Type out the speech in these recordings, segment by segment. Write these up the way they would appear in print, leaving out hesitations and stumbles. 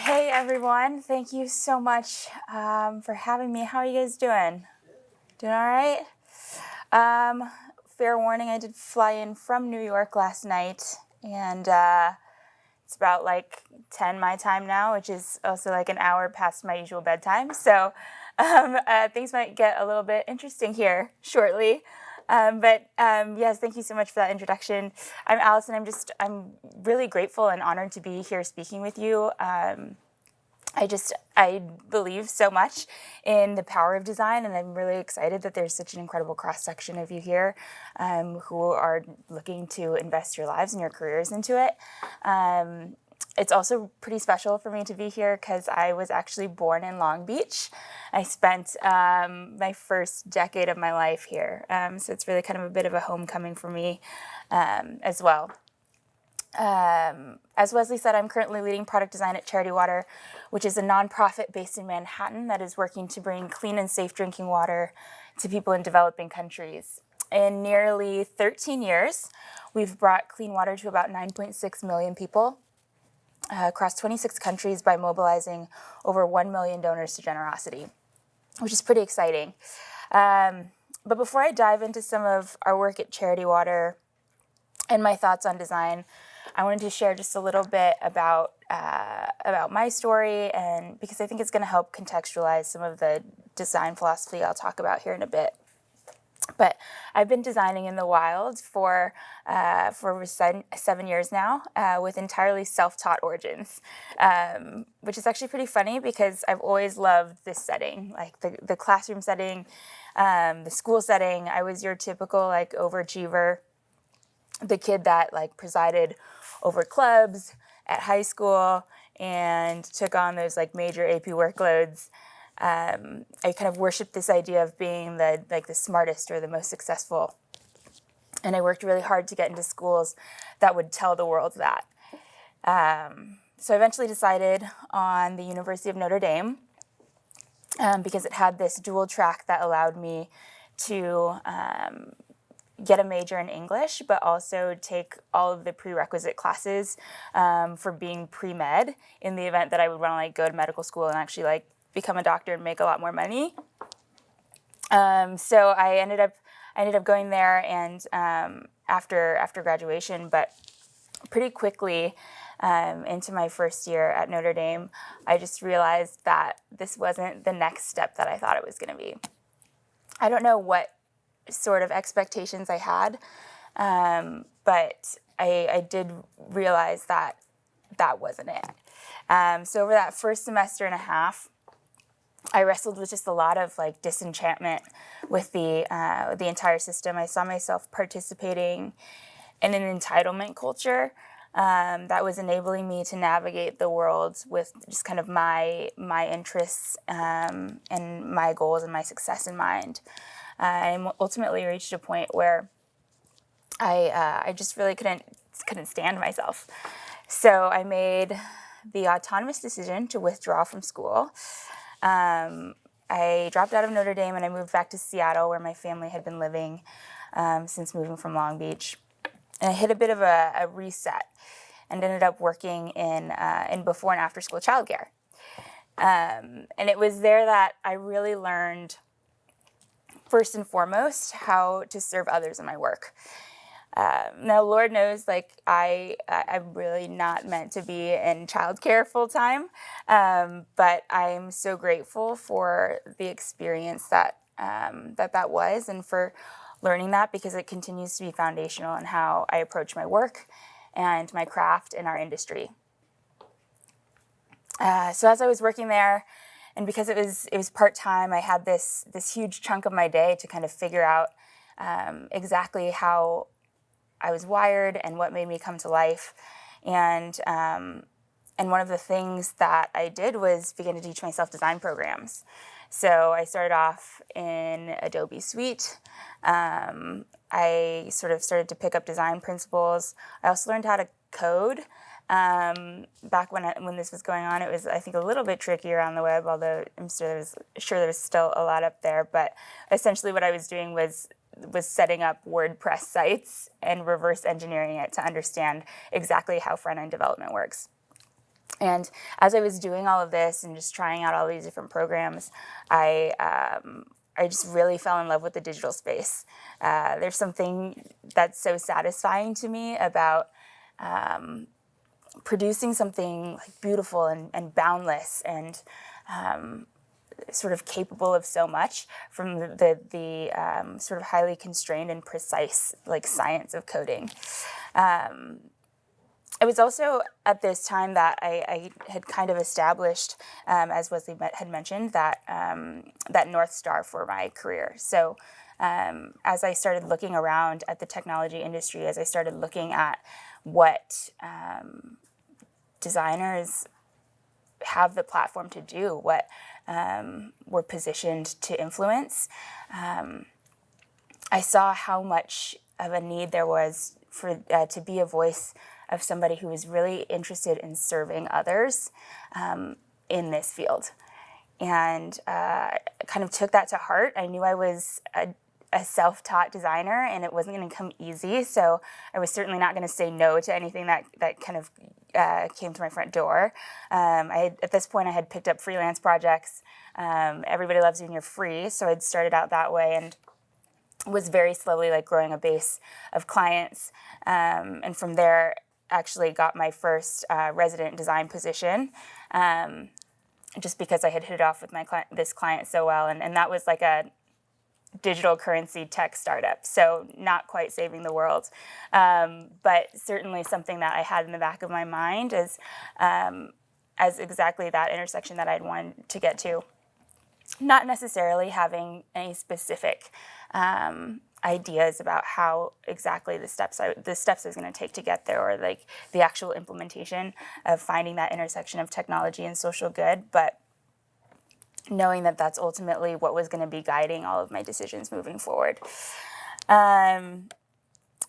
Hey everyone, thank you so much for having me. How are you guys doing? Doing all right? Fair warning, I did fly in from New York last night, and it's about like 10 my time now, which is also like an hour past my usual bedtime. So things might get a little bit interesting here shortly. Yes, thank you so much for that introduction. I'm Alyson. I'm really grateful and honored to be here speaking with you. I believe so much in the power of design, and I'm really excited that there's such an incredible cross-section of you here who are looking to invest your lives and your careers into it. It's also pretty special for me to be here because I was actually born in Long Beach. I spent my first decade of my life here, so it's really kind of a bit of a homecoming for me as well. As Wesley said, I'm currently leading product design at Charity Water, which is a nonprofit based in Manhattan that is working to bring clean and safe drinking water to people in developing countries. In nearly 13 years, we've brought clean water to about 9.6 million people across 26 countries by mobilizing over 1 million donors to generosity, which is pretty exciting. But before I dive into some of our work at Charity Water and my thoughts on design, I wanted to share just a little bit about my story, and because I think it's going to help contextualize some of the design philosophy I'll talk about here in a bit. But I've been designing in the wild for 7 years now, with entirely self-taught origins, which is actually pretty funny because I've always loved this setting, like the classroom setting, the school setting. I was your typical like overachiever, the kid that like presided over clubs at high school and took on those like major AP workloads. I kind of worshipped this idea of being the smartest or the most successful, and I worked really hard to get into schools that would tell the world that. So I eventually decided on the University of Notre Dame because it had this dual track that allowed me to get a major in English, but also take all of the prerequisite classes for being pre-med in the event that I would want to like go to medical school and actually like become a doctor and make a lot more money. So I ended up going there, and after graduation, but pretty quickly into my first year at Notre Dame, I just realized that this wasn't the next step that I thought it was going to be. I don't know what sort of expectations I had, but I did realize that wasn't it. So over that first semester and a half, I wrestled with just a lot of like disenchantment with the entire system. I saw myself participating in an entitlement culture that was enabling me to navigate the world with just kind of my interests and my goals and my success in mind. I ultimately reached a point where I just really couldn't stand myself. So I made the autonomous decision to withdraw from school. I dropped out of Notre Dame and I moved back to Seattle, where my family had been living since moving from Long Beach. And I hit a bit of a reset and ended up working in before and after school childcare. And it was there that I really learned, first and foremost, how to serve others in my work. Now, Lord knows, like I'm really not meant to be in childcare full time, but I'm so grateful for the experience that was, and for learning that, because it continues to be foundational in how I approach my work and my craft in our industry. So as I was working there, and because it was part-time, I had this huge chunk of my day to kind of figure out exactly how I was wired and what made me come to life. And one of the things that I did was begin to teach myself design programs. So I started off in Adobe Suite. I sort of started to pick up design principles. I also learned how to code. Back when this was going on, it was, I think, a little bit trickier on the web, although I'm sure there was still a lot up there. But essentially what I was doing was setting up WordPress sites and reverse engineering it to understand exactly how front-end development works. And as I was doing all of this and just trying out all these different programs, I just really fell in love with the digital space. There's something that's so satisfying to me about producing something like beautiful and boundless and sort of capable of so much from the sort of highly constrained and precise like science of coding. It was also at this time that I had kind of established, as Wesley had mentioned, that that North Star for my career. So as I started looking around at the technology industry, as I started looking at what designers have the platform to do, what we're positioned to influence, I saw how much of a need there was for to be a voice of somebody who was really interested in serving others in this field. And kind of took that to heart. I knew I was a self-taught designer and it wasn't going to come easy, so I was certainly not going to say no to anything that kind of came to my front door. At this point, I had picked up freelance projects. Everybody loves you when you're free, so I'd started out that way and was very slowly like growing a base of clients. And from there, actually got my first resident design position, just because I had hit it off with this client so well. And that was like a digital currency tech startup, so not quite saving the world, but certainly something that I had in the back of my mind as exactly that intersection that I'd wanted to get to. Not necessarily having any specific ideas about how exactly the steps I was going to take to get there, or like the actual implementation of finding that intersection of technology and social good, but knowing that that's ultimately what was going to be guiding all of my decisions moving forward.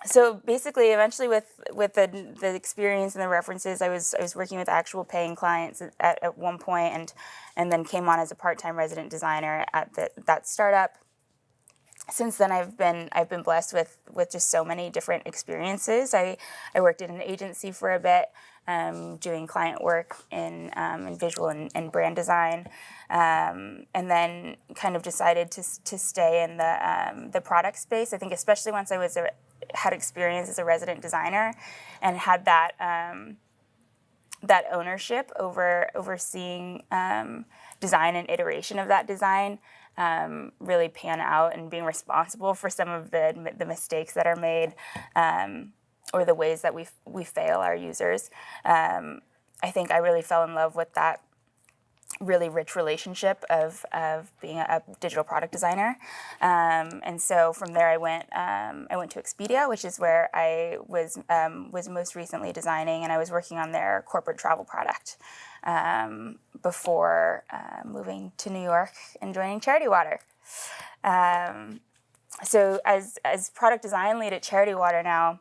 So basically, eventually, with the experience and the references, I was working with actual paying clients at one point, and then came on as a part-time resident designer at that startup. Since then, I've been blessed with just so many different experiences. I worked in an agency for a bit, doing client work in visual and brand design, and then kind of decided to stay in the product space. I think especially once I had experience as a resident designer and had that that ownership over overseeing design and iteration of that design really pan out, and being responsible for some of the mistakes that are made, or the ways that we fail our users. I think I really fell in love with that really rich relationship of being a digital product designer, and so from there I went to Expedia, which is where I was most recently designing, and I was working on their corporate travel product before moving to New York and joining Charity Water. So as product design lead at Charity Water now,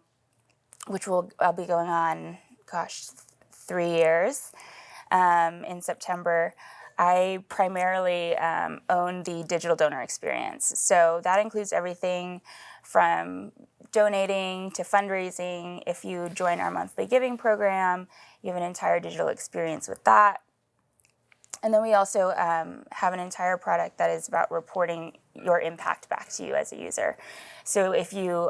which I'll be going on, 3 years. In September, I primarily own the digital donor experience. So that includes everything from donating to fundraising. If you join our monthly giving program, you have an entire digital experience with that. And then we also have an entire product that is about reporting your impact back to you as a user. So if you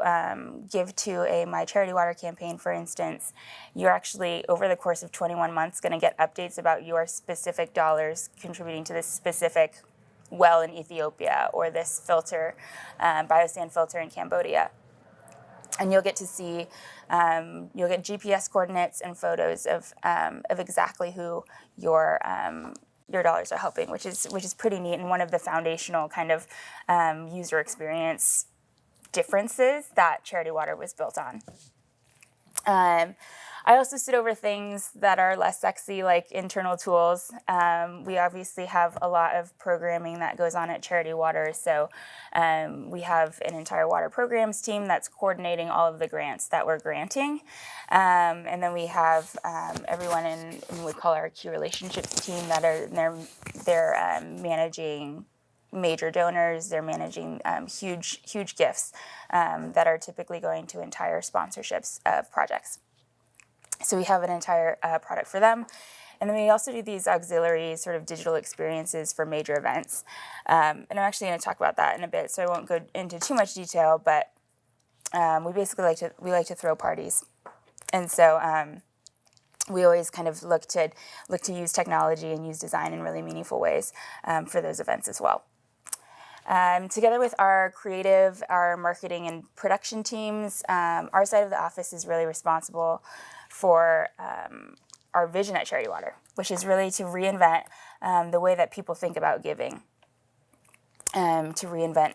give to a My Charity Water campaign, for instance, you're actually, over the course of 21 months, going to get updates about your specific dollars contributing to this specific well in Ethiopia, or this filter, biosand filter in Cambodia. And you'll get to see, you'll get GPS coordinates and photos of exactly who your dollars are helping, which is pretty neat, and one of the foundational kind of user experience differences that Charity Water was built on. I also sit over things that are less sexy, like internal tools. We obviously have a lot of programming that goes on at Charity Water, so we have an entire water programs team that's coordinating all of the grants that we're granting. And then we have everyone in what we call our key relationships team that they're managing major donors. They're managing huge gifts that are typically going to entire sponsorships of projects. So we have an entire product for them. And then we also do these auxiliary sort of digital experiences for major events. And I'm actually going to talk about that in a bit, so I won't go into too much detail, but we basically like to throw parties. And so we always kind of look to use technology and use design in really meaningful ways for those events as well. Together with our creative, our marketing, and production teams, our side of the office is really responsible for our vision at Charity Water, which is really to reinvent the way that people think about giving, to reinvent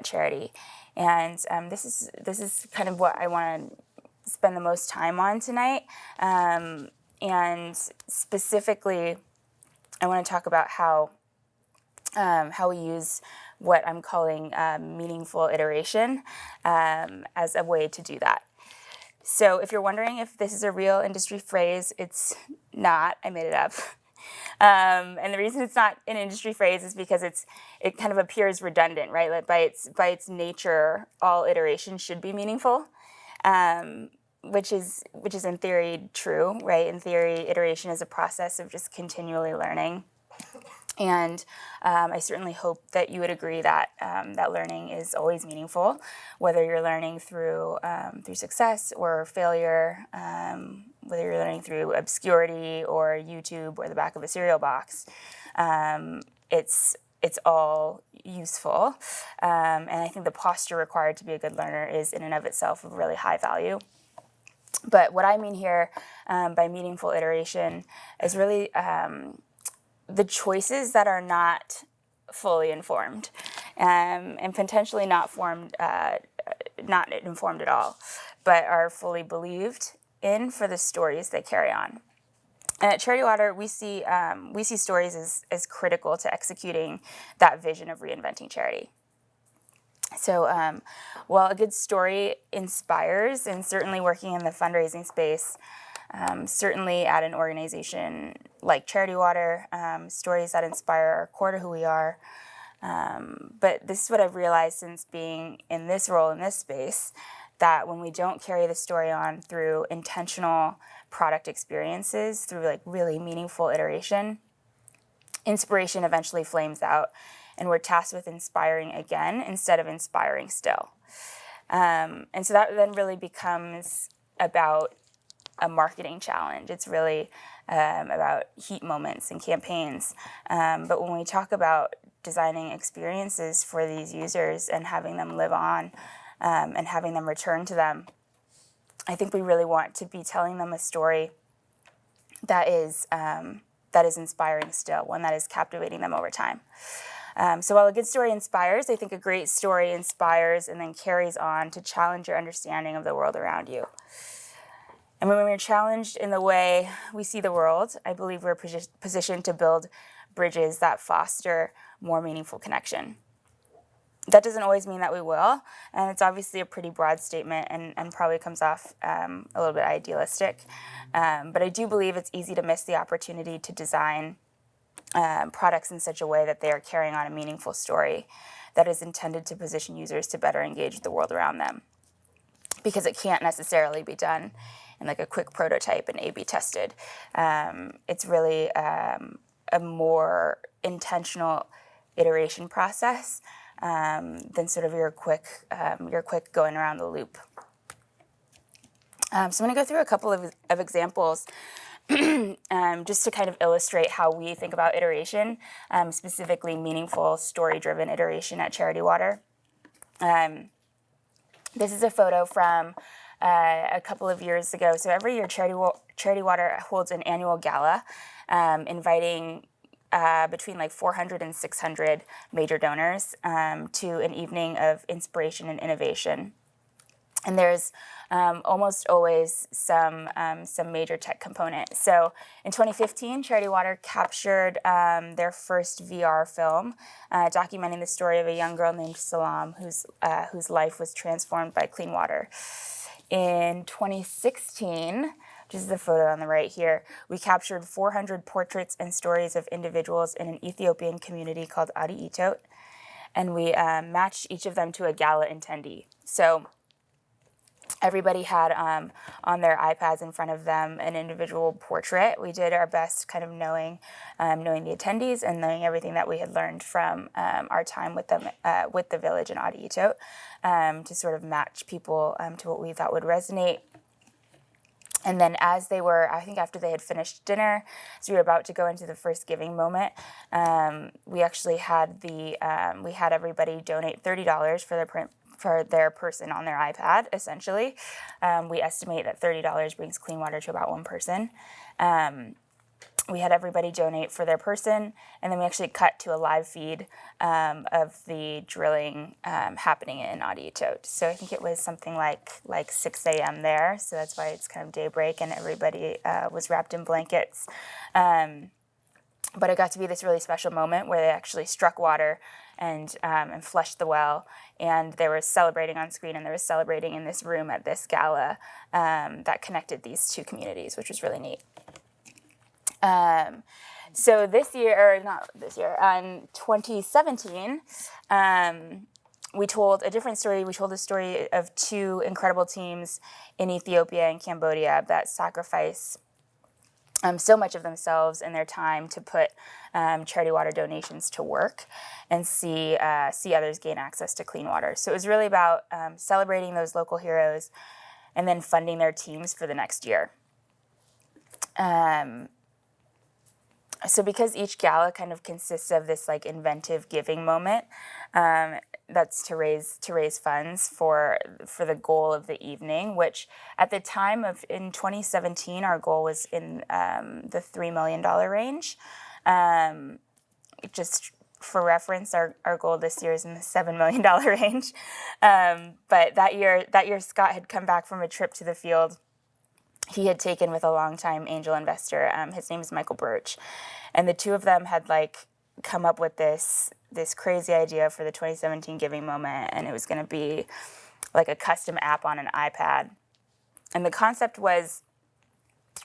charity. And this is kind of what I want to spend the most time on tonight. And specifically, I want to talk about how we use what I'm calling meaningful iteration as a way to do that. So if you're wondering if this is a real industry phrase, it's not. I made it up. And the reason it's not an industry phrase is because it kind of appears redundant, right? Like by its nature, all iteration should be meaningful, which is in theory true, right? In theory, iteration is a process of just continually learning. And I certainly hope that you would agree that that learning is always meaningful, whether you're learning through success or failure, whether you're learning through obscurity or YouTube or the back of a cereal box. It's all useful, and I think the posture required to be a good learner is in and of itself of really high value. But what I mean here by meaningful iteration is really the choices that are not fully informed and potentially not informed at all, but are fully believed in for the stories they carry on. And at Charity Water, we see stories as critical to executing that vision of reinventing charity. So while a good story inspires, and certainly working in the fundraising space, certainly at an organization like Charity Water, stories that inspire are core to who we are. But this is what I've realized since being in this role in this space, that when we don't carry the story on through intentional product experiences, through like really meaningful iteration, inspiration eventually flames out, and we're tasked with inspiring again instead of inspiring still. And so that then really becomes about a marketing challenge. It's really about heat moments and campaigns. But when we talk about designing experiences for these users and having them live on and having them return to them, I think we really want to be telling them a story that is inspiring still, one that is captivating them over time. So while a good story inspires, I think a great story inspires and then carries on to challenge your understanding of the world around you. And when we're challenged in the way we see the world, I believe we're positioned to build bridges that foster more meaningful connection. That doesn't always mean that we will, and it's obviously a pretty broad statement and probably comes off a little bit idealistic. But I do believe it's easy to miss the opportunity to design products in such a way that they are carrying on a meaningful story that is intended to position users to better engage with the world around them. Because it can't necessarily be done in like a quick prototype and A/B tested. It's really a more intentional iteration process than sort of your quick going around the loop. So I'm going to go through a couple of examples just to kind of illustrate how we think about iteration, specifically meaningful story-driven iteration at Charity Water. This is a photo from a couple of years ago. So every year, Charity Water holds an annual gala, inviting between like 400 and 600 major donors to an evening of inspiration and innovation. And there's almost always some major tech component. So in 2015, Charity Water captured their first VR film, documenting the story of a young girl named Salam, whose life was transformed by clean water. In 2016, which is the photo on the right here, we captured 400 portraits and stories of individuals in an Ethiopian community called Adi Itot, and we matched each of them to a gala attendee. So Everybody had on their iPads in front of them an individual portrait. We did our best kind of knowing the attendees and knowing everything that we had learned from our time with them, with the village in Ito, to sort of match people to what we thought would resonate. And then as they were, I think after they had finished dinner, as we were about to go into the first giving moment, we actually had we had everybody donate $30 for their person on their iPad, essentially. We estimate that $30 brings clean water to about one person. We had everybody donate for their person, and then we actually cut to a live feed of the drilling happening in Ito. So I think it was something like 6 a.m. there, so that's why it's kind of daybreak, and everybody was wrapped in blankets. But it got to be this really special moment where they actually struck water and flushed the well, and they were celebrating on screen, and they were celebrating in this room at this gala that connected these two communities, which was really neat. So this year, or not this year, in 2017, we told a different story. We told the story of two incredible teams in Ethiopia and Cambodia that sacrifice so much of themselves and their time to put charity water donations to work and see others gain access to clean water. So it was really about celebrating those local heroes and then funding their teams for the next year. So because each gala kind of consists of this like inventive giving moment, that's to raise funds for the goal of the evening, which at the time in 2017, our goal was in the $3 million range. Just for reference, our goal this year is in the $7 million range. But that year, Scott had come back from a trip to the field he had taken with a longtime angel investor. His name is Michael Birch. And the two of them had come up with this crazy idea for the 2017 giving moment, and it was going to be like a custom app on an iPad. And the concept was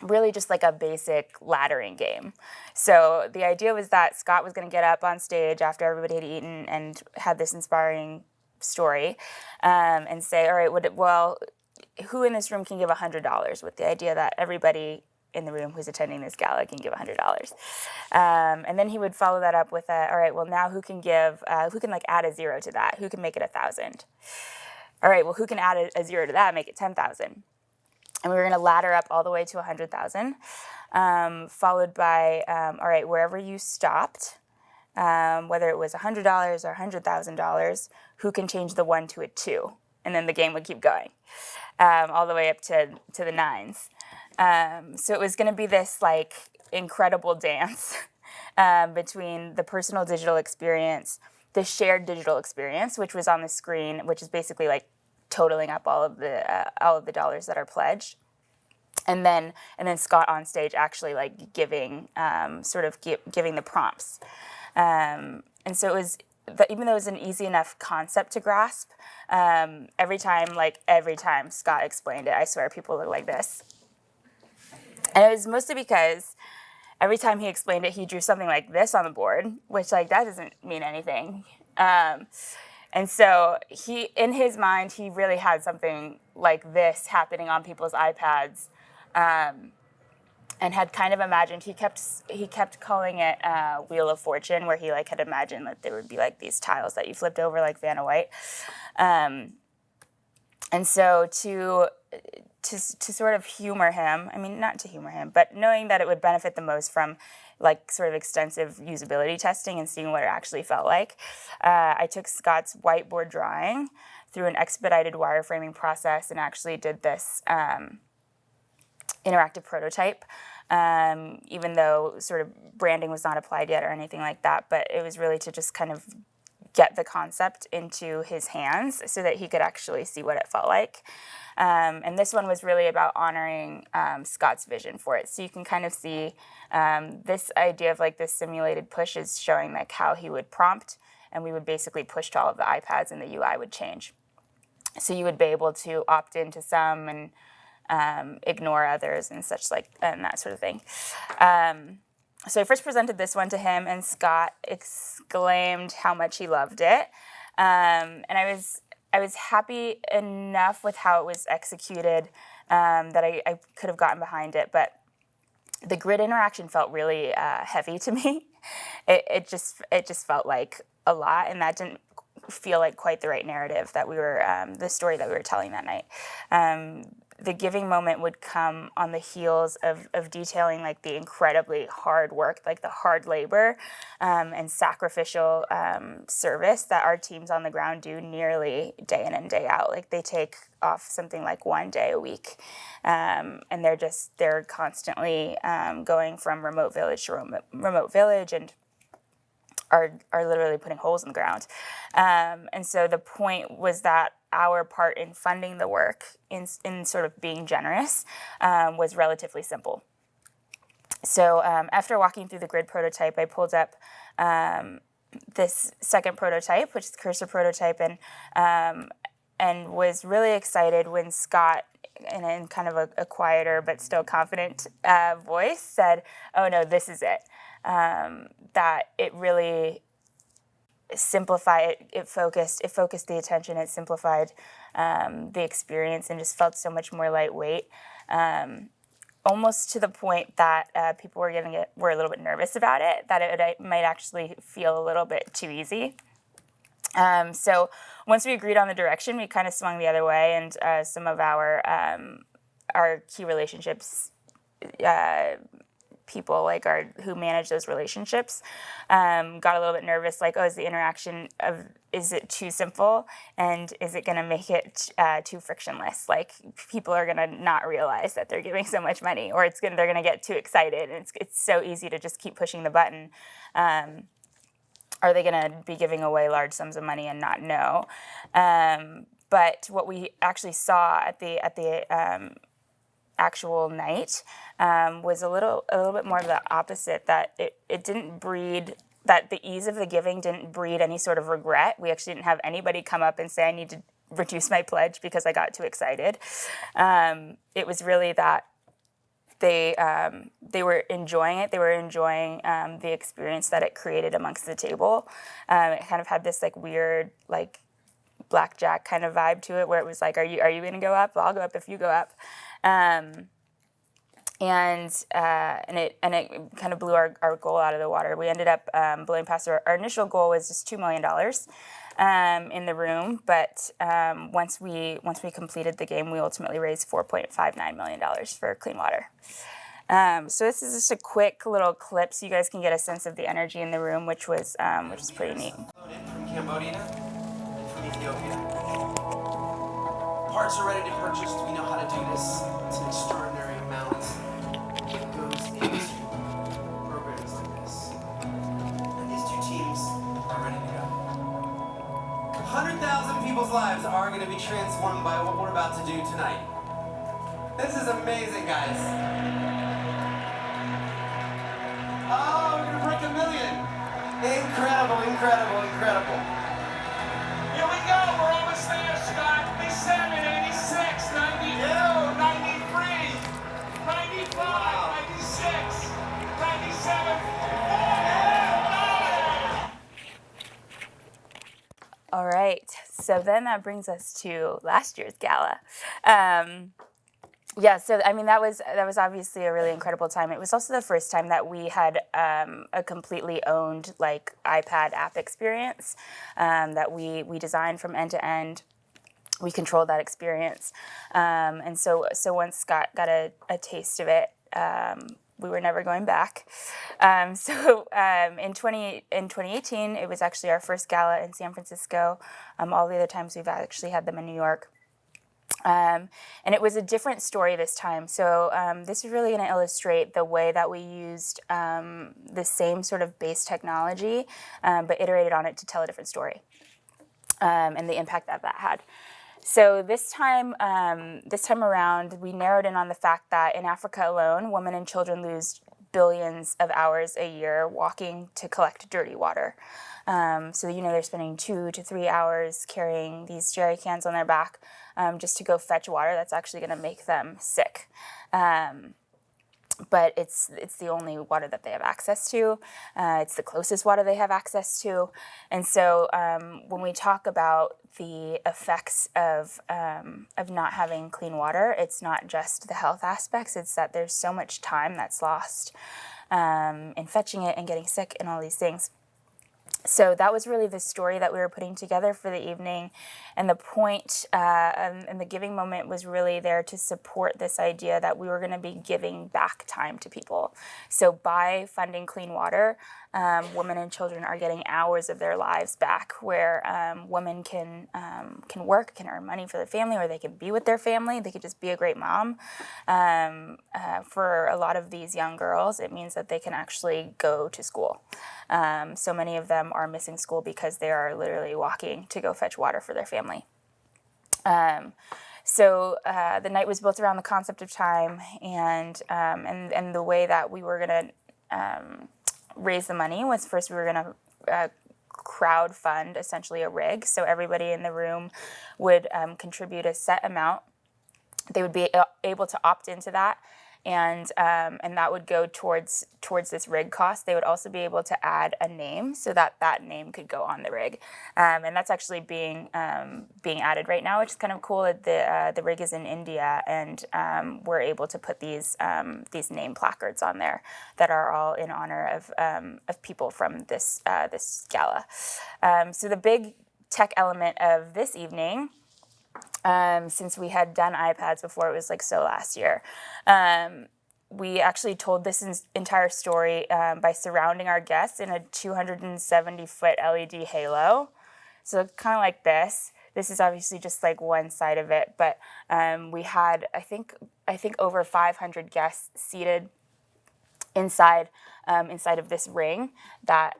really just like a basic laddering game. So the idea was that Scott was going to get up on stage after everybody had eaten and had this inspiring story, and say, all right, who in this room can give $100, with the idea that everybody in the room who's attending this gala can give $100. And then he would follow that up with all right, well, now who can add a zero to that? Who can make it 1,000? All right, well, who can add a zero to that and make it 10,000? And we were going to ladder up all the way to 100,000, followed by, all right, wherever you stopped, whether it was $100 or $100,000, who can change the 1 to a 2? And then the game would keep going, all the way up to the nines. So it was going to be this like incredible dance between the personal digital experience, the shared digital experience, which was on the screen, which is basically like totaling up all of the dollars that are pledged, and then Scott on stage actually like giving giving the prompts, and so it was. Even though it was an easy enough concept to grasp, every time Scott explained it, I swear people looked like this. And it was mostly because every time he explained it, he drew something like this on the board, which that doesn't mean anything. And so in his mind, he really had something like this happening on people's iPads, and had kind of imagined, he kept calling it Wheel of Fortune, where he had imagined that there would be these tiles that you flipped over like Vanna White. And so to sort of humor him, not to humor him, but knowing that it would benefit the most from sort of extensive usability testing and seeing what it actually felt like, I took Scott's whiteboard drawing through an expedited wireframing process and actually did this interactive prototype, even though sort of branding was not applied yet or anything like that, but it was really to just kind of get the concept into his hands so that he could actually see what it felt like. And this one was really about honoring Scott's vision for it. So you can kind of see this idea of this simulated push is showing how he would prompt, and we would basically push to all of the iPads and the UI would change. So you would be able to opt into some and ignore others and such and that sort of thing. So I first presented this one to him, and Scott exclaimed how much he loved it. And I was I was happy enough with how it was executed that I could have gotten behind it, but the grid interaction felt really heavy to me. It just felt like a lot, and that didn't feel like quite the right narrative that we were, the story that we were telling that night. The giving moment would come on the heels of detailing like the incredibly hard work, like the hard labor and sacrificial service that our teams on the ground do nearly day in and day out. Like they take off something like 1 day a week, and they're constantly going from remote village to remote village, and are literally putting holes in the ground. And so the point was that our part in funding the work, in sort of being generous, was relatively simple. So after walking through the grid prototype, I pulled up this second prototype, which is the cursor prototype, and was really excited when Scott, in kind of a quieter but still confident voice, said, "Oh no, this is it." That it really simplified, it focused the attention, it simplified the experience, and just felt so much more lightweight, almost to the point that people were a little bit nervous about it, that it might actually feel a little bit too easy. So once we agreed on the direction, we kind of swung the other way, and some of our key relationships people, like who manage those relationships, got a little bit nervous, like, oh, is it too simple, and is it going to make it too frictionless? Like, people are going to not realize that they're giving so much money, or they're going to get too excited, and it's so easy to just keep pushing the button. Are they going to be giving away large sums of money and not know? But what we actually saw at the actual night was a little bit more of the opposite, that it didn't breed, that the ease of the giving didn't breed any sort of regret. We actually didn't have anybody come up and say, I need to reduce my pledge because I got too excited. It was really that they were enjoying it. They were enjoying the experience that it created amongst the table. It kind of had this like weird, like blackjack kind of vibe to it, where it was like, are you going to go up? Well, I'll go up if you go up. And it kind of blew our goal out of the water. We ended up blowing past our initial goal was just $2 million in the room, but once we completed the game, we ultimately raised $4.59 million for clean water. So this is just a quick little clip so you guys can get a sense of the energy in the room, which was pretty neat. From Cambodia and from Ethiopia. Parts are ready to purchase. We know how to do this. It's an extraordinary amount that goes into programs like this. And these two teams are ready to go. 100,000 people's lives are going to be transformed by what we're about to do tonight. This is amazing, guys. Oh, we're going to break 1 million. Incredible, incredible, incredible. Here we go, we're almost there, Scott. 87, 86, 92, 93, 95, 96, 97, All right, so then that brings us to last year's gala. Yeah, so I mean that was obviously a really incredible time. It was also the first time that we had a completely owned like iPad app experience that we designed from end to end. We controlled that experience, and so once Scott got a taste of it, we were never going back. In 2018, it was actually our first gala in San Francisco. All the other times we've actually had them in New York. And it was a different story this time. So this is really going to illustrate the way that we used the same sort of base technology, but iterated on it to tell a different story, and the impact that had. So this time around, we narrowed in on the fact that in Africa alone, women and children lose billions of hours a year walking to collect dirty water. So they're spending 2 to 3 hours carrying these jerry cans on their back just to go fetch water that's actually going to make them sick. but it's the only water that they have access to. It's the closest water they have access to. And so when we talk about the effects of not having clean water, it's not just the health aspects, it's that there's so much time that's lost in fetching it and getting sick and all these things. So that was really the story that we were putting together for the evening, and the point and the giving moment was really there to support this idea that we were going to be giving back time to people. So by funding clean water, women and children are getting hours of their lives back, where women can work, can earn money for their family, or they can be with their family. They could just be a great mom. For a lot of these young girls, it means that they can actually go to school. So many of them are missing school because they are literally walking to go fetch water for their family. So the night was built around the concept of time, and the way that we were going to raise the money was, first we were going to crowd fund essentially a rig. So everybody in the room would contribute a set amount. They would be able to opt into that, and that would go towards this rig cost. They would also be able to add a name so that name could go on the rig, and that's actually being added right now, which is kind of cool. The rig is in India, and we're able to put these name placards on there that are all in honor of people from this gala. So the big tech element of this evening, since we had done iPads before, it was like so last year. We actually told this entire story by surrounding our guests in a 270-foot LED halo. So kind of like this. This is obviously just like one side of it, but we had I think over 500 guests seated inside of this ring that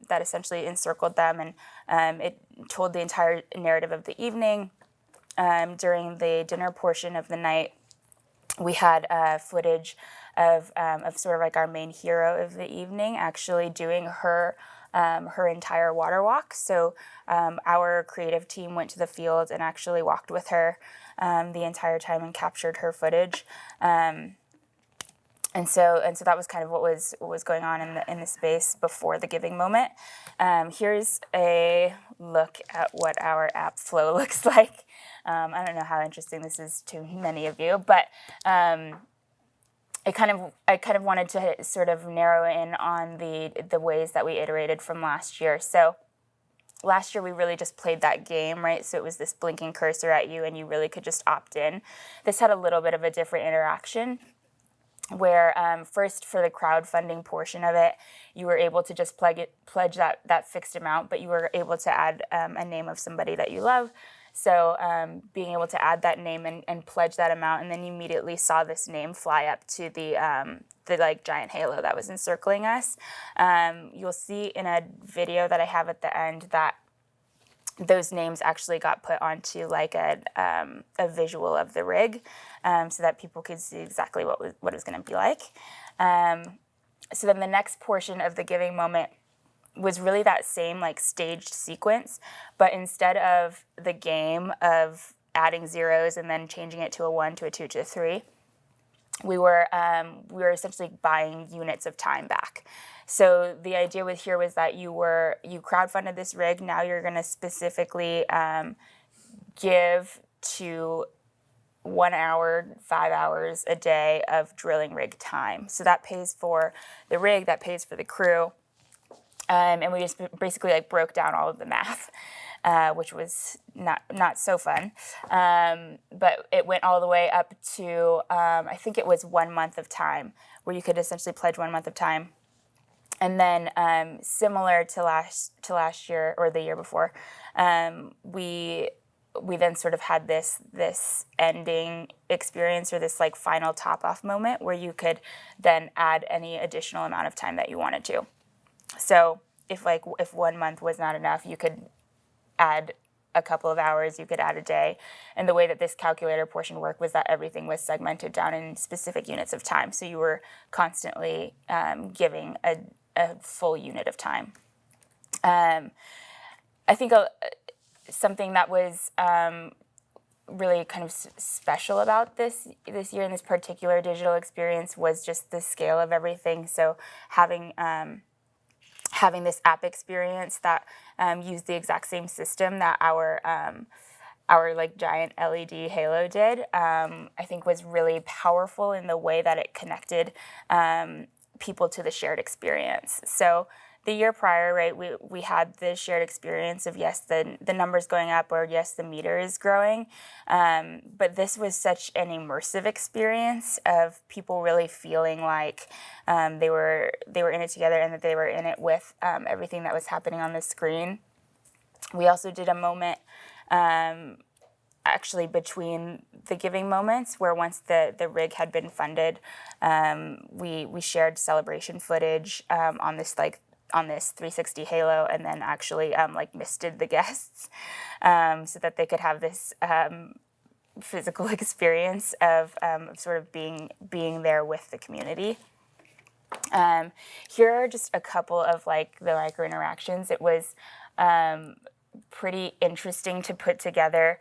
essentially encircled them, and it told the entire narrative of the evening. During the dinner portion of the night, we had footage of sort of like our main hero of the evening actually doing her entire water walk. So our creative team went to the field and actually walked with her the entire time and captured her footage. And so that was kind of what was going on in the space before the giving moment. Here's a look at what our app flow looks like. I don't know how interesting this is to many of you, but I kind of wanted to sort of narrow in on the ways that we iterated from last year. So last year we really just played that game, right? So it was this blinking cursor at you, and you really could just opt in. This had a little bit of a different interaction, where first for the crowdfunding portion of it, you were able to just pledge that fixed amount, but you were able to add a name of somebody that you love. So being able to add that name and pledge that amount, and then you immediately saw this name fly up to the like giant halo that was encircling us. You'll see in a video that I have at the end that those names actually got put onto like a visual of the rig, so that people could see exactly what it was going to be like. So then the next portion of the giving moment was really that same like staged sequence, but instead of the game of adding zeros and then changing it to a 1 to a 2 to a 3, we were essentially buying units of time back. So the idea here was that you crowdfunded this rig. Now you're going to specifically give to 1 hour, 5 hours a day of drilling rig time. So that pays for the rig, that pays for the crew. And we just basically like broke down all of the math, which was not so fun. But it went all the way up to, I think it was 1 month of time, where you could essentially pledge 1 month of time. And then similar to last year or the year before, we then sort of had this ending experience, or this like final top off moment where you could then add any additional amount of time that you wanted to. So if 1 month was not enough, you could add a couple of hours, you could add a day. And the way that this calculator portion worked was that everything was segmented down in specific units of time. So you were constantly giving a full unit of time. I think something that was really kind of special about this year and this particular digital experience was just the scale of everything. So having this app experience that used the exact same system that our like giant LED halo did, I think was really powerful in the way that it connected people to the shared experience. So the year prior, right, we had the shared experience of, yes, the numbers going up, or yes, the meter is growing. But this was such an immersive experience of people really feeling like they were in it together, and that they were in it with everything that was happening on the screen. We also did a moment actually between the giving moments, where once the rig had been funded, we shared celebration footage on this 360 halo, and then actually misted the guests so that they could have this physical experience of sort of being there with the community. Here are just a couple of like the micro interactions. It was pretty interesting to put together,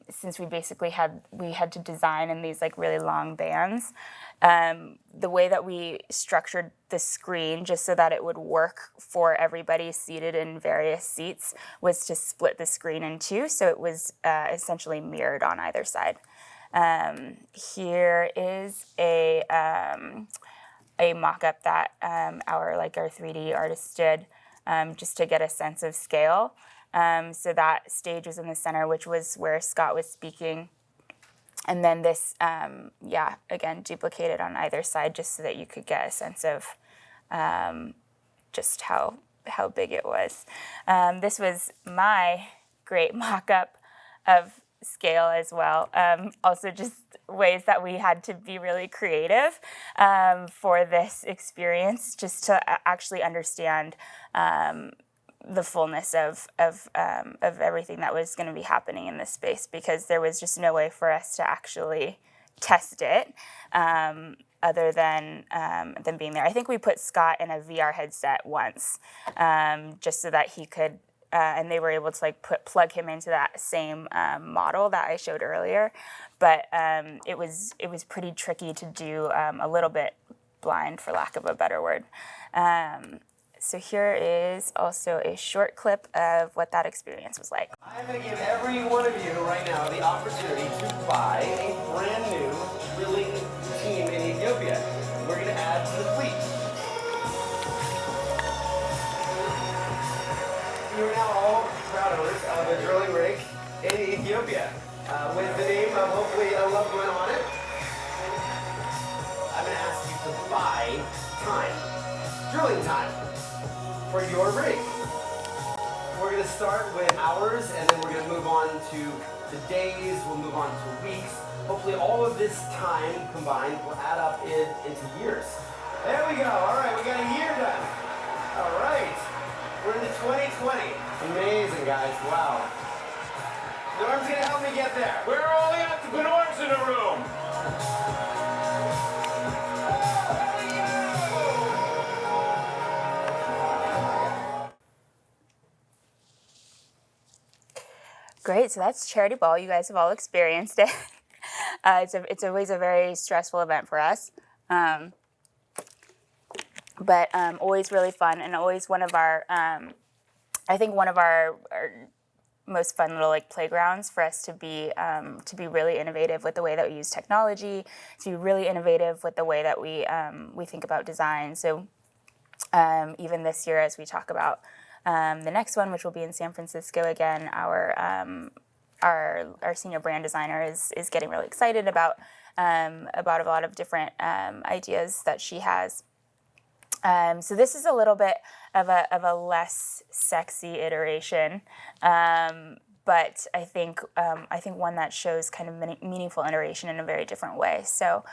since we had to design in these like really long bands. The way that we structured the screen, just so that it would work for everybody seated in various seats, was to split the screen in two, so it was essentially mirrored on either side. Here is a mock-up that our 3D artist did, just to get a sense of scale. So that stage was in the center, which was where Scott was speaking. And then this, again, duplicated on either side, just so that you could get a sense of just how big it was. This was my great mock-up of scale as well. Also just ways that we had to be really creative for this experience, just to actually understand the fullness of everything that was going to be happening in this space, because there was just no way for us to actually test it other than being there. I think we put Scott in a VR headset once, just so that he could, and they were able to plug him into that same model that I showed earlier. But it was pretty tricky to do, a little bit blind, for lack of a better word. So here is also a short clip of what that experience was like. I'm going to give every one of you right now the opportunity to buy a brand new drilling team in Ethiopia. We're going to add to the fleet. You are now all proud owners of a drilling rig in Ethiopia with the name of hopefully a loved one on it. I'm going to ask you to buy time, drilling time, for your rig. We're going to start with hours, and then we're going to move on to the days, we'll move on to weeks. Hopefully all of this time combined will add up into years. There we go. All right, we got a year done. All right. We're into 2020. Amazing, guys. Wow. Norm's going to help me get there. Where are all the entrepreneurs in the room? Great, so that's Charity Ball. You guys have all experienced it. It's always a very stressful event for us, but always really fun, and always one of our, I think one of our most fun little playgrounds for us to be really innovative with the way that we use technology, to be really innovative with the way that we think about design. So even this year, as we talk about the next one, which will be in San Francisco again, our senior brand designer is getting really excited about a lot of different ideas that she has. So this is a little bit of a less sexy iteration, but I think one that shows kind of meaningful iteration in a very different way. So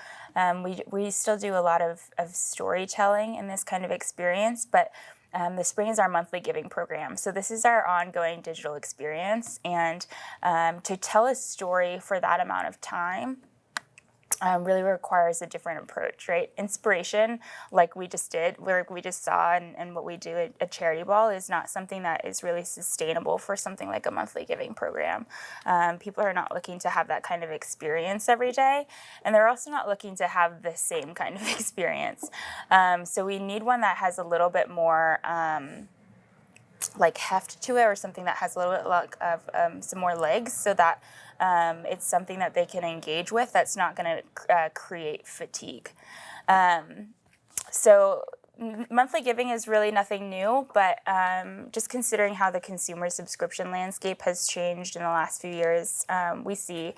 we still do a lot of storytelling in this kind of experience, but the spring is our monthly giving program. So this is our ongoing digital experience, and to tell a story for that amount of time really requires a different approach, right? Inspiration, like we just did, like we just saw, and what we do at a charity ball is not something that is really sustainable for something like a monthly giving program. People are not looking to have that kind of experience every day, and they're also not looking to have the same kind of experience. So we need one that has a little bit more like heft to it, or something that has a little bit of some more legs, so that it's something that they can engage with that's not going to create fatigue. So monthly giving is really nothing new, but just considering how the consumer subscription landscape has changed in the last few years, we see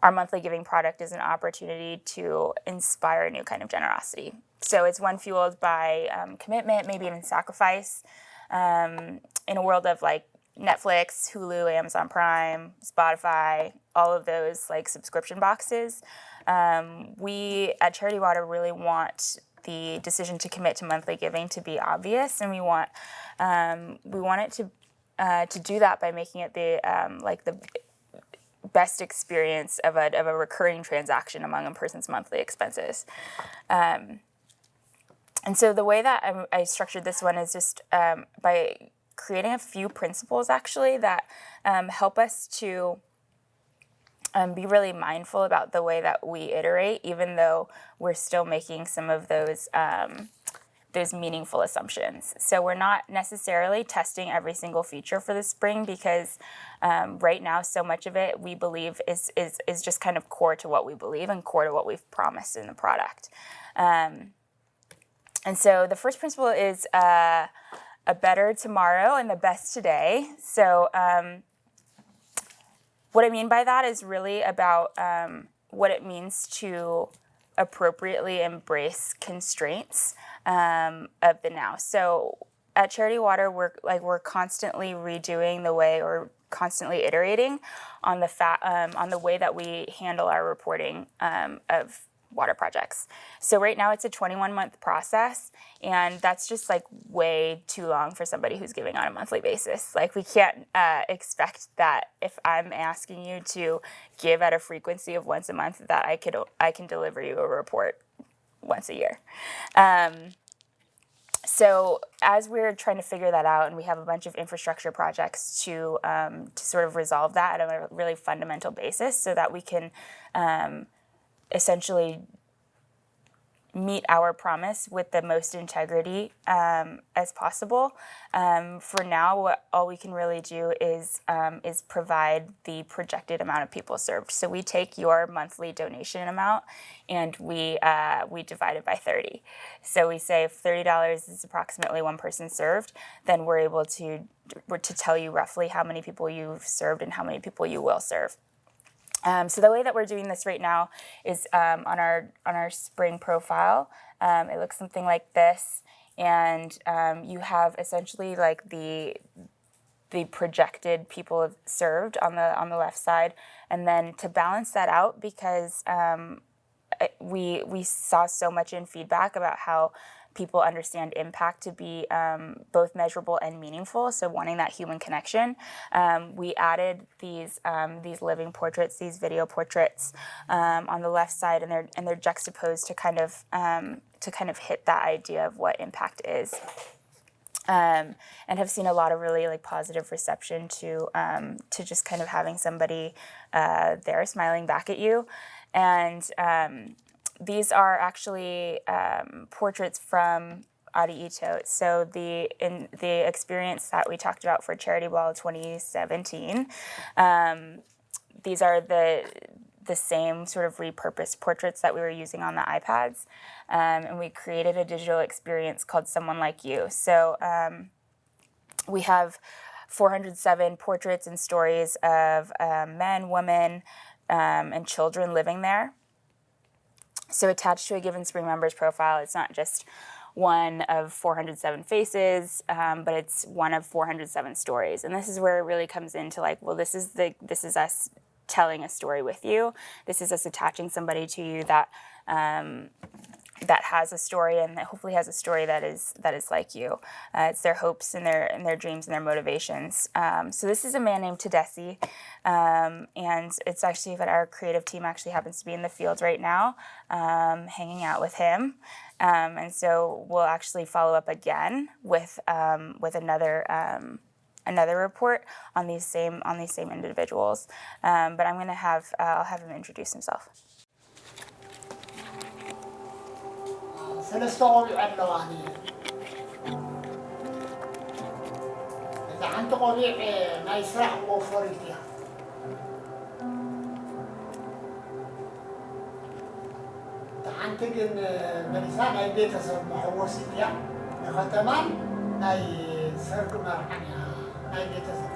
our monthly giving product as an opportunity to inspire a new kind of generosity. So it's one fueled by commitment, maybe even sacrifice. In a world of like Netflix, Hulu, Amazon Prime, Spotify, all of those like subscription boxes, we at Charity Water really want the decision to commit to monthly giving to be obvious, and we want it to do that by making it the best experience of a recurring transaction among a person's monthly expenses. And so the way that I structured this one is just by creating a few principles, actually, that help us to be really mindful about the way that we iterate, even though we're still making some of those meaningful assumptions. So we're not necessarily testing every single feature for the spring, because right now so much of it we believe is just kind of core to what we believe and core to what we've promised in the product. And so the first principle is a better tomorrow and the best today. So what I mean by that is really about what it means to appropriately embrace constraints of the now. So at Charity Water, we're constantly redoing the way, or constantly iterating on the way that we handle our reporting of water projects. So right now it's a 21-month process, and that's just like way too long for somebody who's giving on a monthly basis. Like we can't expect that if I'm asking you to give at a frequency of once a month, that I can deliver you a report once a year. So as we're trying to figure that out, and we have a bunch of infrastructure projects to sort of resolve that at a really fundamental basis, so that we can essentially meet our promise with the most integrity as possible. For now, all we can really do is provide the projected amount of people served. So we take your monthly donation amount and we divide it by 30. So we say if $30 is approximately one person served, then we're able to tell you roughly how many people you've served and how many people you will serve. So the way that we're doing this right now is on our spring profile. It looks something like this, and you have essentially like the projected people served on the left side, and then to balance that out, because we saw so much in feedback about how people understand impact to be both measurable and meaningful, so wanting that human connection. We added these living portraits, these video portraits on the left side, and they're juxtaposed to kind of hit that idea of what impact is. And have seen a lot of really like positive reception to just kind of having somebody there smiling back at you. And these are actually portraits from Ito. So the experience that we talked about for Charity Ball 2017, these are the same sort of repurposed portraits that we were using on the iPads, and we created a digital experience called Someone Like You. So we have 407 portraits and stories of men, women, and children living there. So attached to a given Spring Members profile, it's not just one of 407 faces, but it's one of 407 stories. And this is where it really comes into like, well, this is us telling a story with you. This is us attaching somebody to you that that has a story and that hopefully has a story that is like you. It's their hopes and their dreams and their motivations. So this is a man named Tedesi, and it's actually that our creative team actually happens to be in the field right now, hanging out with him. And so we'll actually follow up again with another report on these same individuals. But I'm gonna I'll have him introduce himself. ሰለስተ ቆቢዕ ኣለዋ እዛ ሓንቲ ቆቢዕ ናይ ስራሕ ወፈሪት እያ እታ ሓንቲ ግን መሊሳ ናይ ቤተሰብ መሕወሲት እያ ንኸተማን ናይ ሰርግ መርዓን እያ ናይ ቤተሰብ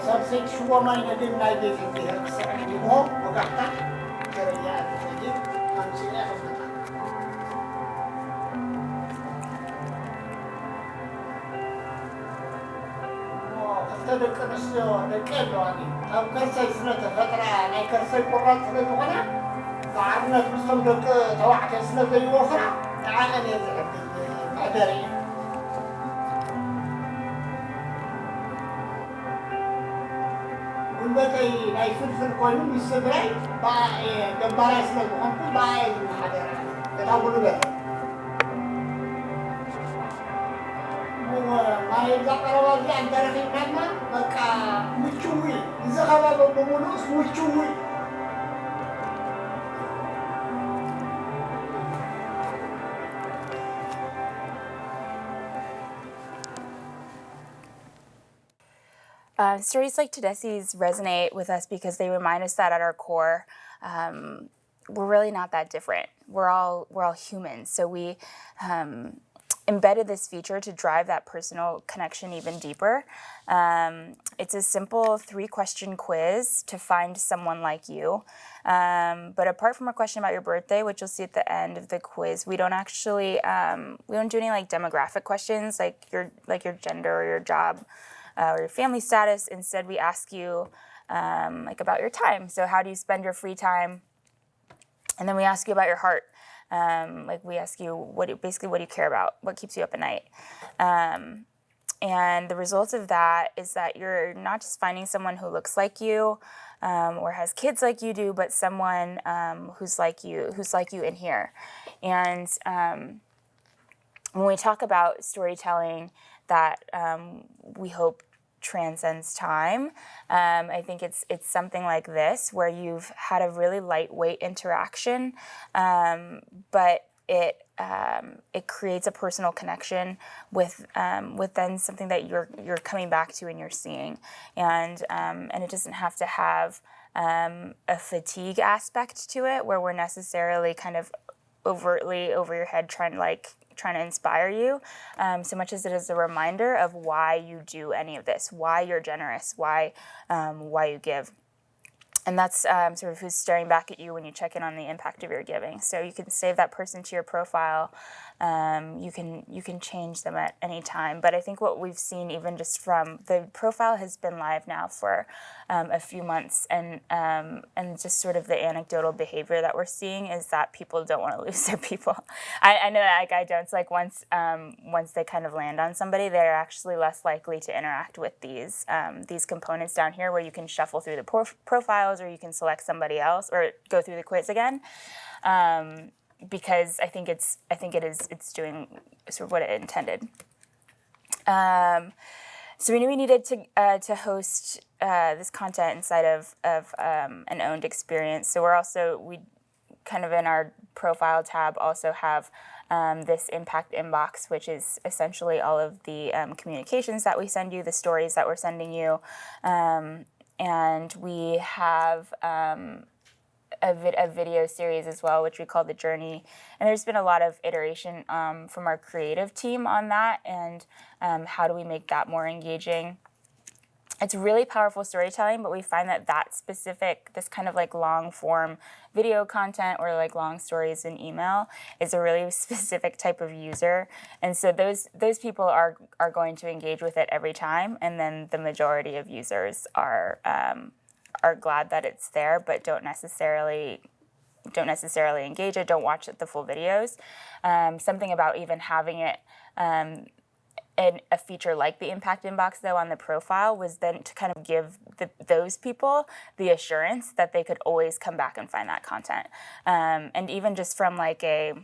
سبسيت شو ما ينادي نادي في الدهر سعيد مو وقعت كريات تجي خمسين أخذ تدك نسيو دكيلو أني أو كرسي سنة فترة أنا كرسي قرات سنة هنا تعرفنا بسم دك توعك سنة يوفر تعال يزعل أدري بتاعي ناي فلفل كونو مستدري با جبارة اسمه بخمسة باي حدا كتابونه بس هو ما يبقى قرابة عن طريق المهمة بقى متشوي إذا خبر بمونوس متشوي Stories like Tedesi's resonate with us because they remind us that at our core, we're really not that different. We're all humans. So we embedded this feature to drive that personal connection even deeper. It's a simple 3-question quiz to find someone like you. But apart from a question about your birthday, which you'll see at the end of the quiz, we don't actually we don't do any like demographic questions like your gender or your job. Or your family status. Instead, we ask you like about your time. So how do you spend your free time? And then we ask you about your heart. Like we ask you what do you care about? What keeps you up at night? And the result of that is that you're not just finding someone who looks like you or has kids like you do, but someone who's like you in here. And when we talk about storytelling that we hope transcends time, I think it's something like this, where you've had a really lightweight interaction, but it creates a personal connection with then something that you're coming back to and you're seeing, and it doesn't have to have a fatigue aspect to it, where we're necessarily kind of overtly over your head trying to inspire you, so much as it is a reminder of why you do any of this, why you're generous, why you give. And that's sort of who's staring back at you when you check in on the impact of your giving. So you can save that person to your profile. You can change them at any time. But I think what we've seen, even just from the profile, has been live now for a few months, and just sort of the anecdotal behavior that we're seeing is that people don't want to lose their people. I know that I don't. It's like once they kind of land on somebody, they're actually less likely to interact with these components down here, where you can shuffle through the profiles, or you can select somebody else, or go through the quiz again. Because I think it's doing sort of what it intended. So we knew we needed to host this content inside of an owned experience. So we kind of in our profile tab also have this impact inbox, which is essentially all of the communications that we send you, the stories that we're sending you, and we have a video series as well, which we call The Journey. And there's been a lot of iteration from our creative team on that, and how do we make that more engaging. it's really powerful storytelling, but we find that specific, this kind of like long form video content or like long stories in email is a really specific type of user. And so those people are going to engage with it every time. And then the majority of users are glad that it's there, but don't necessarily engage it, don't watch the full videos. Something about even having it and a feature like the impact inbox, though, on the profile was then to kind of give those people the assurance that they could always come back and find that content. And even just from like a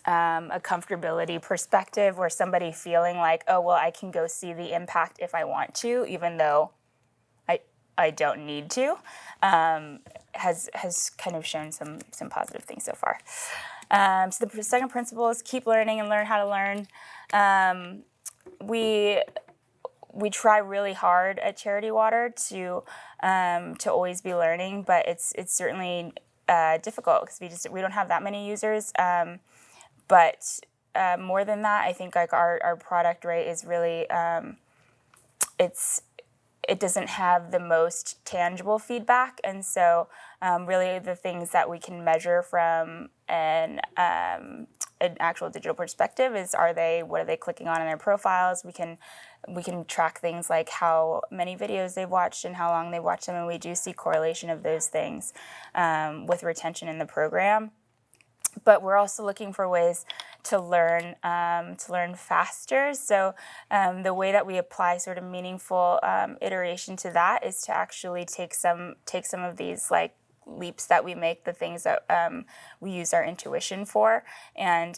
comfortability perspective, where somebody feeling like, oh, well, I can go see the impact if I want to, even though I don't need to, has kind of shown some positive things so far. So the second principle is keep learning and learn how to learn. We try really hard at Charity Water to always be learning, but it's certainly difficult because we don't have that many users. But more than that, I think like our product rate is really it doesn't have the most tangible feedback, and so really the things that we can measure from an actual digital perspective is what are they clicking on in their profiles. We can track things like how many videos they've watched and how long they've watched them, and we do see correlation of those things with retention in the program. But we're also looking for ways to learn faster. So the way that we apply sort of meaningful iteration to that is to actually take some of these like leaps that we make, the things that we use our intuition for, and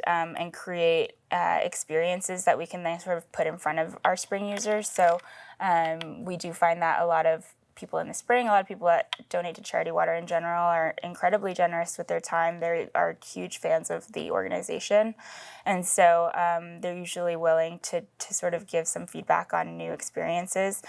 create experiences that we can then sort of put in front of our spring users. So we do find that a lot of people in the spring, a lot of people that donate to Charity Water in general are incredibly generous with their time. They are huge fans of the organization. And so they're usually willing to sort of give some feedback on new experiences.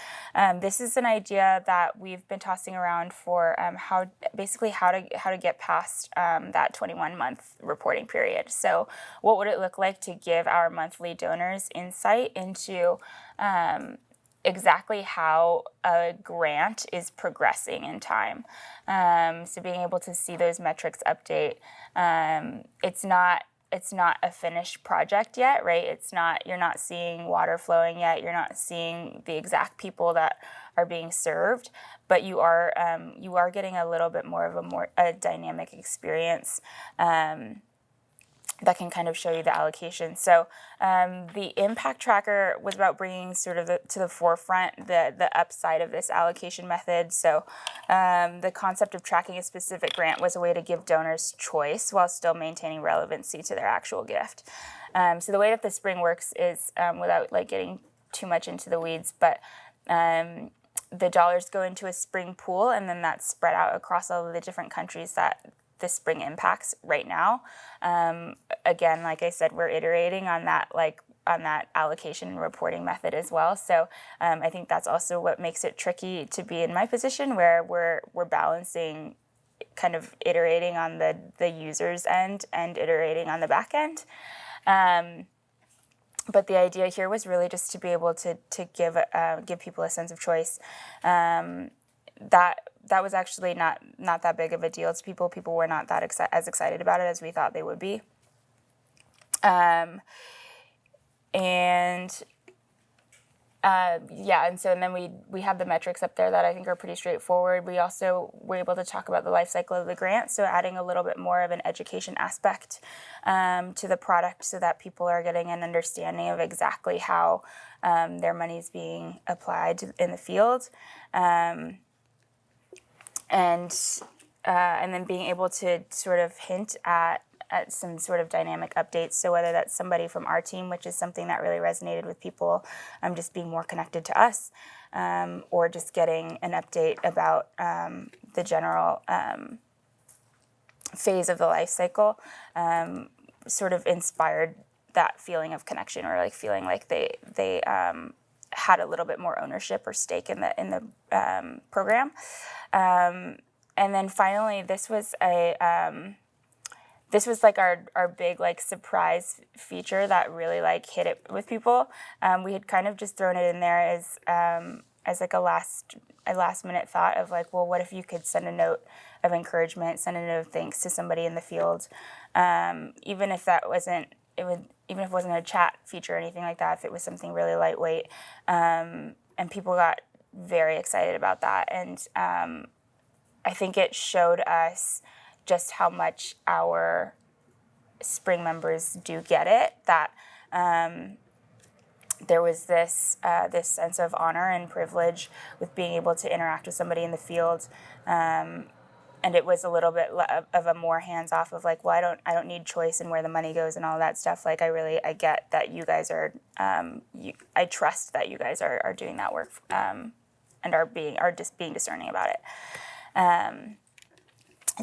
This is an idea that we've been tossing around for how to get past that 21-month reporting period. So what would it look like to give our monthly donors insight into exactly how a grant is progressing in time. So being able to see those metrics update, it's not a finished project yet, right? You're not seeing water flowing yet. You're not seeing the exact people that are being served, but you are getting a little bit more of a dynamic experience. That can kind of show you the allocation. So the impact tracker was about bringing sort of to the forefront the upside of this allocation method. So the concept of tracking a specific grant was a way to give donors choice while still maintaining relevancy to their actual gift. So the way that the spring works is, without like getting too much into the weeds, but the dollars go into a spring pool, and then that's spread out across all of the different countries that the spring impacts right now. Again, like I said, we're iterating on that allocation and reporting method as well. So I think that's also what makes it tricky to be in my position, where we're balancing kind of iterating on the user's end and iterating on the back end. But the idea here was really just to be able to give people a sense of choice. That was actually not that big of a deal to people. People were not that as excited about it as we thought they would be. And then we have the metrics up there that I think are pretty straightforward. We also were able to talk about the life cycle of the grant, so adding a little bit more of an education aspect to the product so that people are getting an understanding of exactly how their money is being applied in the field. And then being able to sort of hint at some sort of dynamic updates. So whether that's somebody from our team, which is something that really resonated with people, just being more connected to us, or just getting an update about the general phase of the life cycle, sort of inspired that feeling of connection, or like feeling like they had a little bit more ownership or stake in the program. And then finally, this was like our big like surprise feature that really like hit it with people. We had kind of just thrown it in there as as like a last minute thought of like, well, what if you could send a note of encouragement, send a note of thanks to somebody in the field, even if that wasn't even if it wasn't a chat feature or anything like that, if it was something really lightweight, and people got very excited about that, and I think it showed us just how much our spring members do get it, that there was this sense of honor and privilege with being able to interact with somebody in the field, and it was a little bit of a more hands off of like, well, I don't need choice in where the money goes and all that stuff. Like I get that you guys are, I trust that you guys are doing that work, and are just being discerning about it. And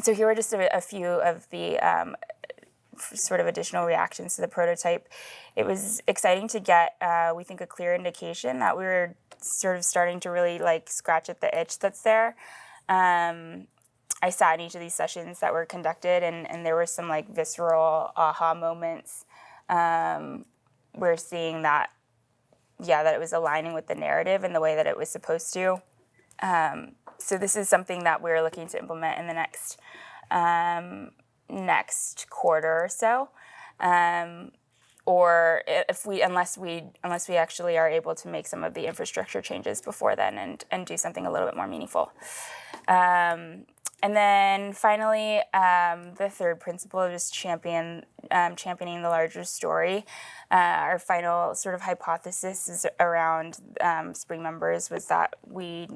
so here were just a few of the sort of additional reactions to the prototype. It was exciting to get, we think, a clear indication that we were sort of starting to really like scratch at the itch that's there. I sat in each of these sessions that were conducted, and there were some like visceral aha moments. We're seeing that, that it was aligning with the narrative and the way that it was supposed to. So this is something that we're looking to implement in the next quarter or so, or unless we actually are able to make some of the infrastructure changes before then and do something a little bit more meaningful. And then finally, the third principle of just championing the larger story. Our final sort of hypothesis is around spring members was that we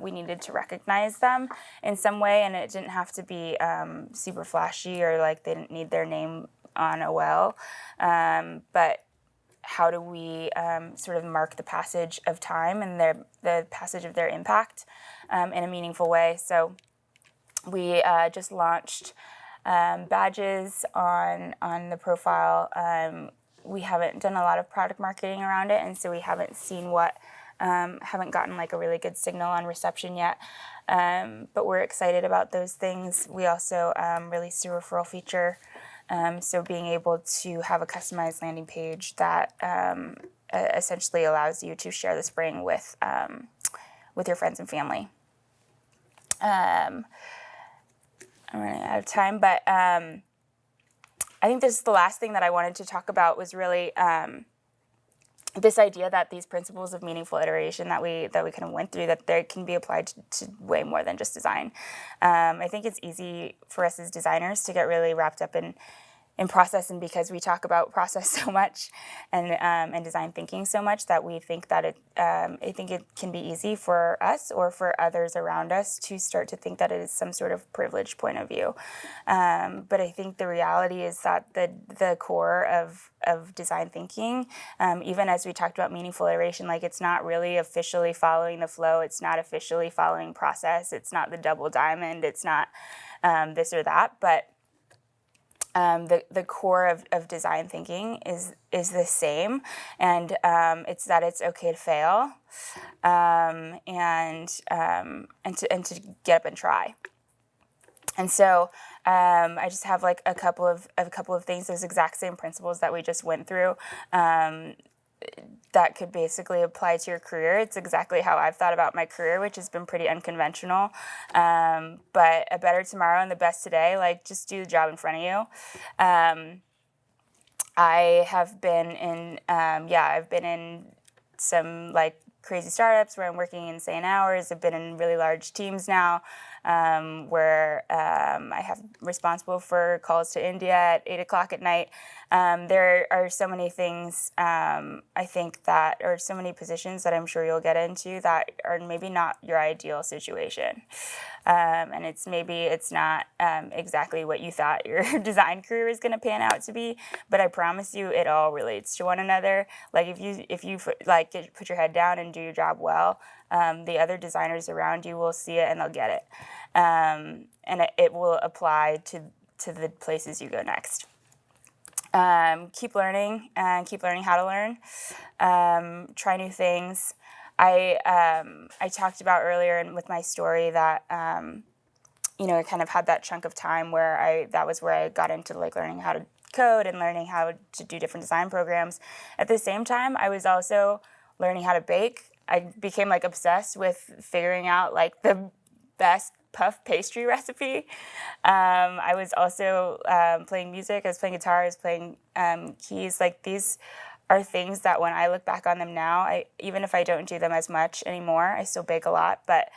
needed to recognize them in some way, and it didn't have to be super flashy or like they didn't need their name on a well, but how do we sort of mark the passage of time and the passage of their impact in a meaningful way? So we just launched badges on the profile. We haven't done a lot of product marketing around it, and so we haven't seen haven't gotten like a really good signal on reception yet. But we're excited about those things. We also released a referral feature, so being able to have a customized landing page that essentially allows you to share the spring with your friends and family. I'm running out of time, but I think this is the last thing that I wanted to talk about was really this idea that these principles of meaningful iteration that we kind of went through, that they can be applied to way more than just design. I think it's easy for us as designers to get really wrapped up in process, and because we talk about process so much and design thinking so much, that we think that I think it can be easy for us or for others around us to start to think that it is some sort of privileged point of view. But I think the reality is that the core of design thinking, even as we talked about meaningful iteration, like it's not really officially following the flow, it's not officially following process, it's not the double diamond, it's not this or that, but the core of design thinking is the same, and it's that it's okay to fail, and to get up and try. And so I just have like a couple of things. Those exact same principles that we just went through, that could basically apply to your career. It's exactly how I've thought about my career, which has been pretty unconventional. But a better tomorrow and the best today, like just do the job in front of you. I have been in, I've been in some like crazy startups where I'm working insane hours. I've been in really large teams now, where I have responsible for calls to India at 8:00 at night. There are so many things, I think that, or so many positions that I'm sure you'll get into that are maybe not your ideal situation. And it's not exactly what you thought your design career is going to pan out to be, but I promise you it all relates to one another. Like if you put your head down and do your job well, the other designers around you will see it and they'll get it. And it will apply to the places you go next. Keep learning and keep learning how to learn. Try new things. I talked about earlier and with my story that I kind of had that chunk of time where that was where I got into like learning how to code and learning how to do different design programs. At the same time, I was also learning how to bake. I became like obsessed with figuring out like the best puff pastry recipe. I was also playing music. I was playing guitar. I was playing keys. Like these are things that when I look back on them now, even if I don't do them as much anymore, I still bake a lot, but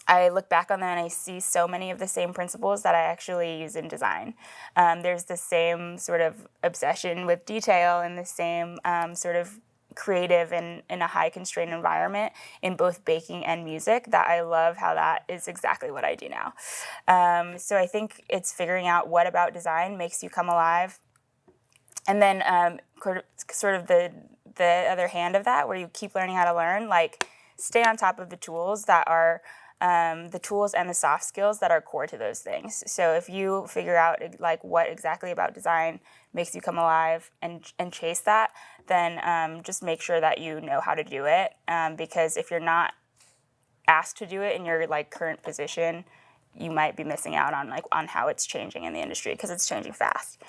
I look back on them and I see so many of the same principles that I actually use in design. There's the same sort of obsession with detail and the same sort of creative in a high constrained environment in both baking and music that I love how that is exactly what I do now. So I think it's figuring out what about design makes you come alive. And then sort of the other hand of that, where you keep learning how to learn, like stay on top of the tools that are the tools and the soft skills that are core to those things. So if you figure out like what exactly about design makes you come alive and chase that, then just make sure that you know how to do it. Because if you're not asked to do it in your like current position, you might be missing out on how it's changing in the industry because it's changing fast.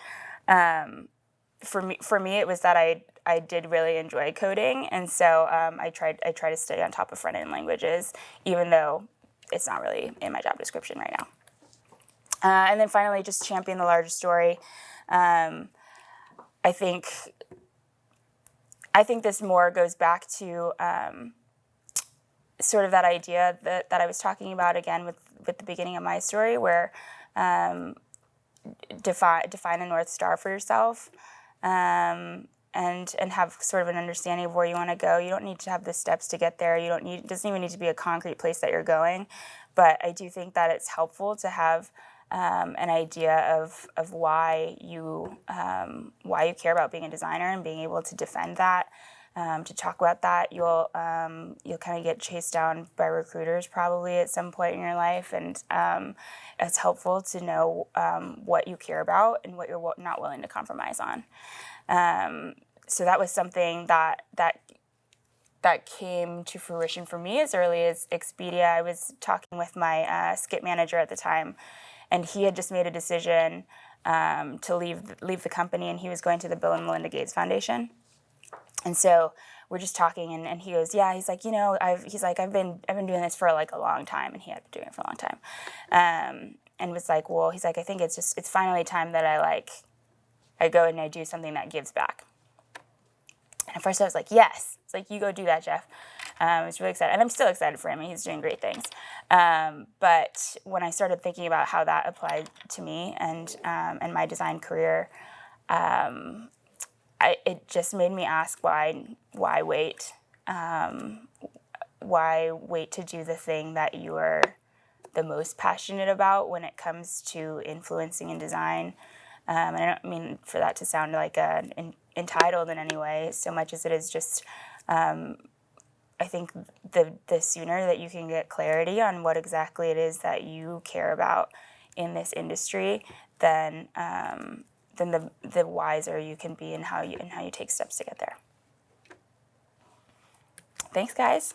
For me, it was that I did really enjoy coding, and so I try to stay on top of front end languages, even though it's not really in my job description right now. And then finally, just champion the larger story. I think this more goes back to sort of that idea that I was talking about again with the beginning of my story, where define a North Star for yourself. And have sort of an understanding of where you want to go. You don't need to have the steps to get there. It doesn't even need to be a concrete place that you're going. But I do think that it's helpful to have an idea of why you care about being a designer and being able to defend that, to talk about that. You'll kind of get chased down by recruiters probably at some point in your life, and it's helpful to know what you care about and what you're not willing to compromise on. So that was something that came to fruition for me as early as Expedia. I was talking with my skip manager at the time, and he had just made a decision to leave the company, and he was going to the Bill and Melinda Gates Foundation. And so we're just talking, and he goes, yeah, he's like, I've been doing this for like a long time, and he had been doing it for a long time, and was like, well, he's like, I think it's finally time that I go and I do something that gives back. And at first I was like, yes. It's like, you go do that, Jeff. I was really excited. And I'm still excited for him. He's doing great things. But when I started thinking about how that applied to me and my design career, it just made me ask why wait? Why wait to do the thing that you are the most passionate about when it comes to influencing in design? And I don't mean for that to sound like entitled in any way, so much as it is just, I think the sooner that you can get clarity on what exactly it is that you care about in this industry, then the wiser you can be in how you take steps to get there. Thanks, guys.